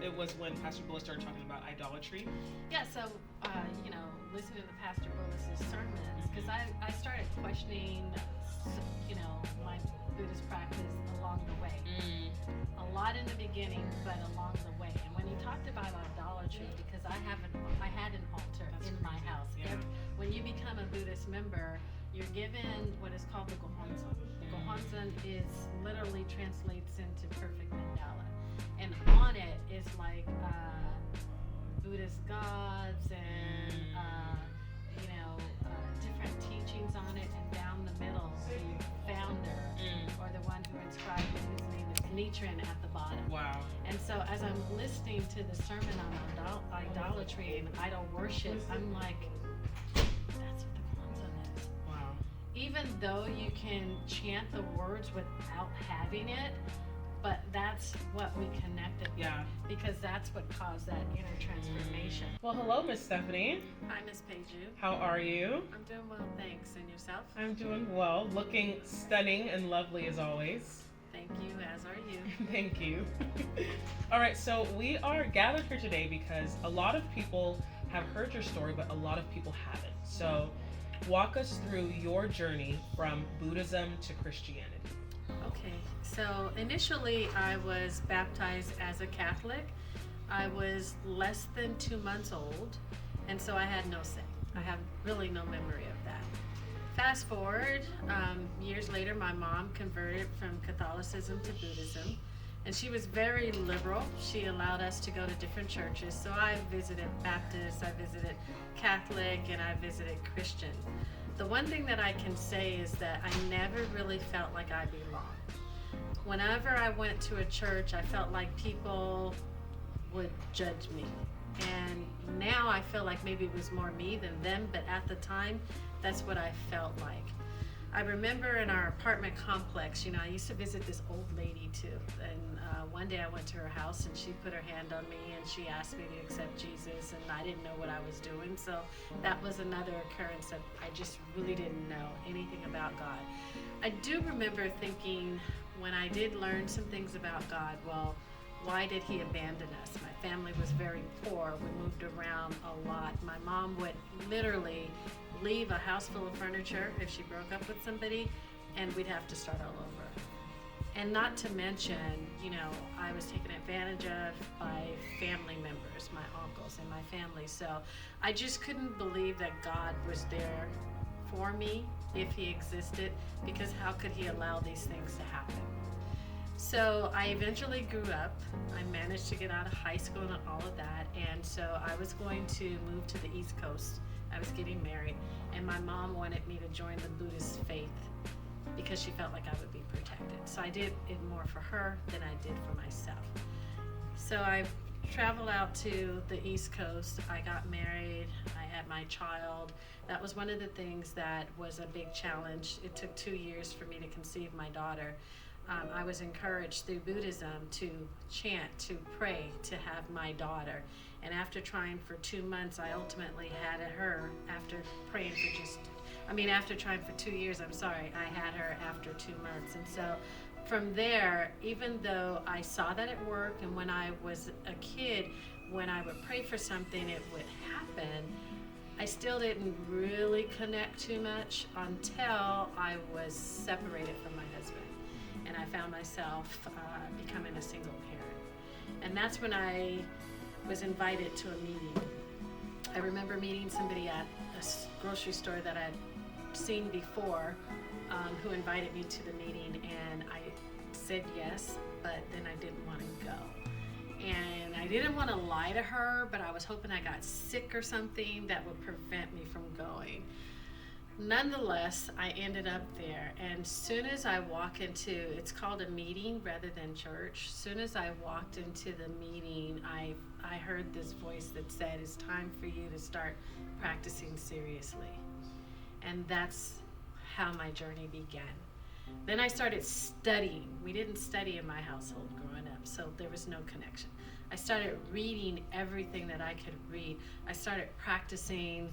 It was when Pastor Bullis started talking about idolatry. Yeah, so, listening to Pastor Bullis's sermons, because I started questioning, my Buddhist practice along the way. A lot in the beginning, but along the way. And when he talked about idolatry, because I had an altar in my house. Yeah. When you become a Buddhist member, you're given what is called the Gohonzon. The Gohonzon is literally translates into perfect mandala. And on it is like Buddhist gods and different teachings on it, and down the middle the founder or the one who inscribed it, his name is Nichiren at the bottom. Wow. And so as I'm listening to the sermon on idolatry and idol worship, I'm like, that's what the Gohonzon is. Wow. Even though you can chant the words without having it, but that's what we connected with. Yeah. Because that's what caused that inner transformation. Well, hello, Miss Stephanie. Hi, Miss Peju. How are you? I'm doing well, thanks. And yourself? I'm doing well. Looking stunning and lovely as always. Thank you, as are you. Thank you. All right, so we are gathered here today because a lot of people have heard your story, but a lot of people haven't. So walk us through your journey from Buddhism to Christianity. Okay, so initially I was baptized as a Catholic. I was less than 2 months old, and so I had no say. I have really no memory of that. Fast forward, years later, my mom converted from Catholicism to Buddhism, and she was very liberal. She allowed us to go to different churches, so I visited Baptist, I visited Catholic, and I visited Christian. The one thing that I can say is that I never really felt like I belonged. Whenever I went to a church, I felt like people would judge me. And now I feel like maybe it was more me than them, but at the time, that's what I felt like. I remember in our apartment complex, I used to visit this old lady too. And one day I went to her house and she put her hand on me and she asked me to accept Jesus, and I didn't know what I was doing. So that was another occurrence that I just really didn't know anything about God. I do remember thinking when I did learn some things about God, well, why did he abandon us? My family was very poor. We moved around a lot. My mom would literally leave a house full of furniture if she broke up with somebody, and we'd have to start all over. And not to mention, I was taken advantage of by family members, my uncles and my family. So I just couldn't believe that God was there for me if he existed, because how could he allow these things to happen? So I eventually grew up. I managed to get out of high school and all of that, and so I was going to move to the East Coast. I was getting married, and my mom wanted me to join the Buddhist faith because she felt like I would be protected. So I did it more for her than I did for myself. So I traveled out to the East Coast. I got married. I had my child. That was one of the things that was a big challenge. It took 2 years for me to conceive my daughter. I was encouraged through Buddhism to chant, to pray, to have my daughter. And after trying for 2 months, I ultimately had her after praying for after trying for 2 years, I had her after 2 months. And so from there, even though I saw that it worked, and when I was a kid, when I would pray for something, it would happen, I still didn't really connect too much until I was separated from my husband. And I found myself becoming a single parent. And that's when I was invited to a meeting. I remember meeting somebody at a grocery store that I'd seen before, who invited me to the meeting, and I said yes, but then I didn't want to go. And I didn't want to lie to her, but I was hoping I got sick or something that would prevent me from going. Nonetheless, I ended up there, and soon as I walk into, it's called a meeting rather than church. Soon as I walked into the meeting, I heard this voice that said, "It's time for you to start practicing seriously." And that's how my journey began. Then I started studying. We didn't study in my household growing up, so there was no connection. I started reading everything that I could read. I started practicing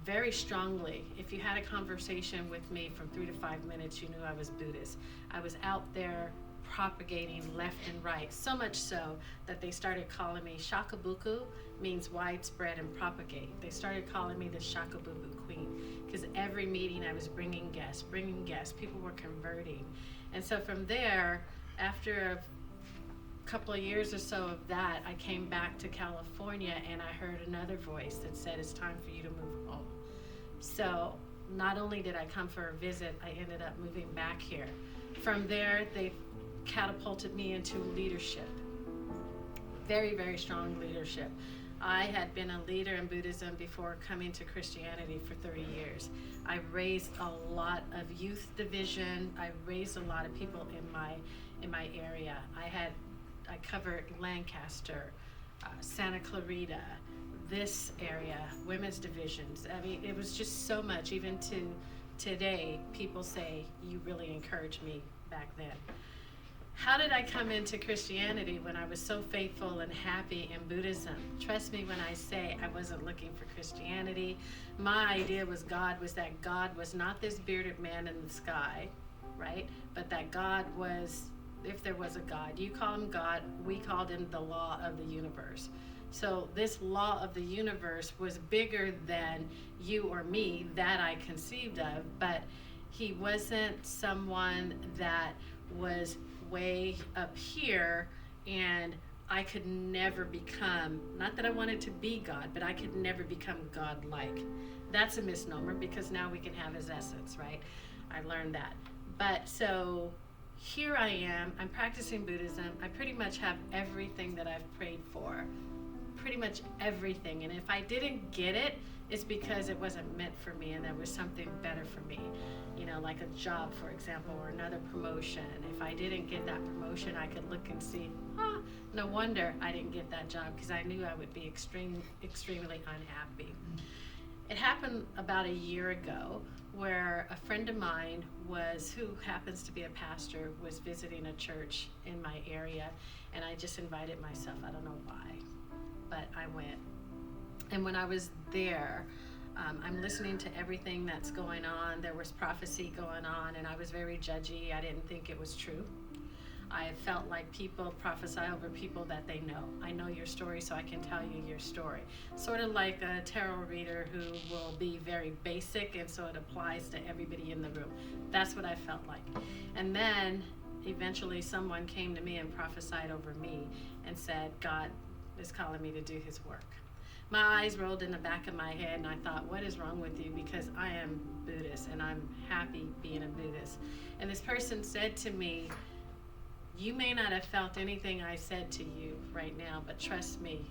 very strongly. If you had a conversation with me from 3 to 5 minutes, you knew I was Buddhist. I was out there propagating left and right, so much so that they started calling me Shakabuku, means widespread and propagate. They started calling me the Shakabuku Queen because every meeting I was bringing guests, people were converting. And so from there, after a couple of years or so of that, I came back to California and I heard another voice that said, it's time for you to move home. So not only did I come for a visit, I ended up moving back here. From there, they catapulted me into leadership. Very, very strong leadership. I had been a leader in Buddhism before coming to Christianity for 30 years. I raised a lot of youth division. I raised a lot of people in my area. I covered Lancaster, Santa Clarita, this area, women's divisions. I mean, it was just so much. Even to today, people say, you really encouraged me back then. How did I come into Christianity when I was so faithful and happy in Buddhism? Trust me when I say I wasn't looking for Christianity. My idea was that God was not this bearded man in the sky, right? But that God was, if there was a God, you call him God, we called him the law of the universe. So this law of the universe was bigger than you or me that I conceived of, but he wasn't someone that was way up here and I could never become, not that I wanted to be God, but I could never become God-like. That's a misnomer because now we can have his essence, right? I learned that. But so here I am, I'm practicing Buddhism. I pretty much have everything that I've prayed for. Pretty much everything. And if I didn't get it, it's because it wasn't meant for me and there was something better for me. You know, like a job, for example, or another promotion. If I didn't get that promotion, I could look and see, no wonder I didn't get that job because I knew I would be extremely unhappy. It happened about a year ago where a friend of mine who happens to be a pastor, was visiting a church in my area, and I just invited myself. I don't know why, but I went. And when I was there, I'm listening to everything that's going on. There was prophecy going on, and I was very judgy. I didn't think it was true. I felt like people prophesy over people that they know. I know your story, so I can tell you your story. Sort of like a tarot reader who will be very basic, and so it applies to everybody in the room. That's what I felt like. And then eventually someone came to me and prophesied over me and said, God is calling me to do his work. My eyes rolled in the back of my head and I thought, what is wrong with you? Because I am Buddhist and I'm happy being a Buddhist. And this person said to me, you may not have felt anything I said to you right now, but trust me,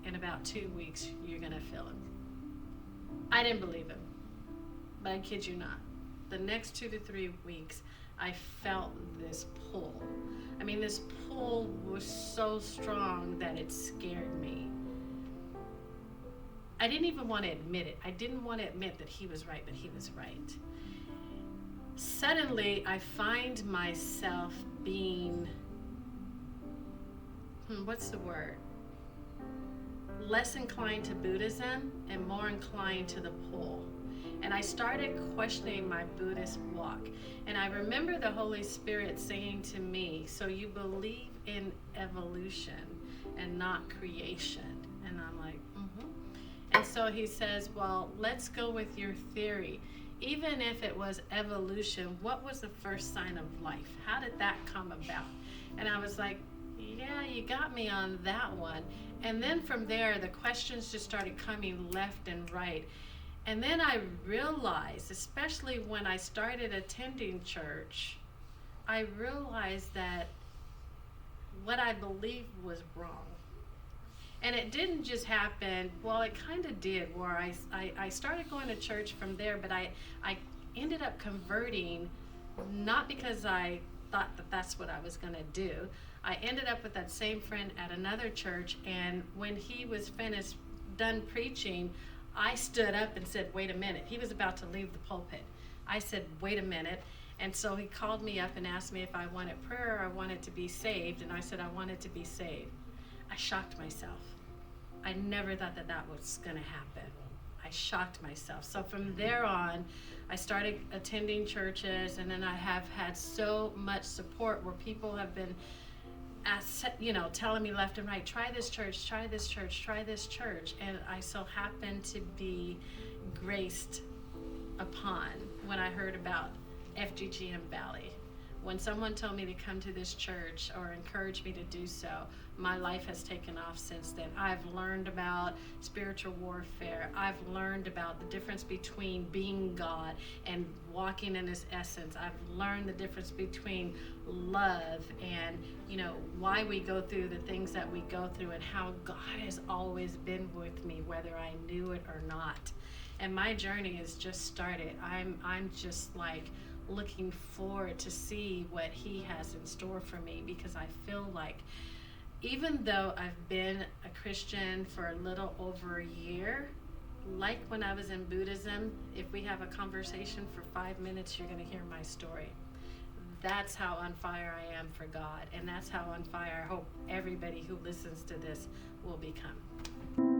in about 2 weeks, you're gonna feel it. I didn't believe him, but I kid you not. The next 2 to 3 weeks, I felt this pull. I mean, this pull was so strong that it scared me. I didn't even want to admit it. I didn't want to admit that he was right, but he was right. Suddenly, I find myself being, what's the word? Less inclined to Buddhism and more inclined to the pull. And I started questioning my Buddhist walk. And I remember the Holy Spirit saying to me, so you believe in evolution and not creation? And I'm like, And so he says, well, let's go with your theory. Even if it was evolution, what was the first sign of life? How did that come about? And I was like, yeah, you got me on that one. And then from there, the questions just started coming left and right. And then I realized, especially when I started attending church, I realized that what I believed was wrong. And it didn't just happen, well, it kind of did, where I started going to church from there, but I ended up converting, not because I thought that that's what I was going to do. I ended up with that same friend at another church, and when he was done preaching, I stood up and said, wait a minute. He was about to leave the pulpit. I said, wait a minute. And so he called me up and asked me if I wanted prayer or I wanted to be saved, and I said I wanted to be saved. I shocked myself. I never thought that was going to happen. I shocked myself. So from there on, I started attending churches, and then I have had so much support where people have been telling me left and right, try this church, try this church, try this church. And I so happened to be graced upon when I heard about FGGM Valley. When someone told me to come to this church or encouraged me to do so, my life has taken off since then. I've learned about spiritual warfare. I've learned about the difference between being God and walking in His essence. I've learned the difference between love and, why we go through the things that we go through, and how God has always been with me, whether I knew it or not. And my journey has just started. I'm just like looking forward to see what He has in store for me, because I feel like even though I've been a Christian for a little over a year, like when I was in Buddhism, if we have a conversation for 5 minutes, you're going to hear my story. That's how on fire I am for God, and that's how on fire I hope everybody who listens to this will become.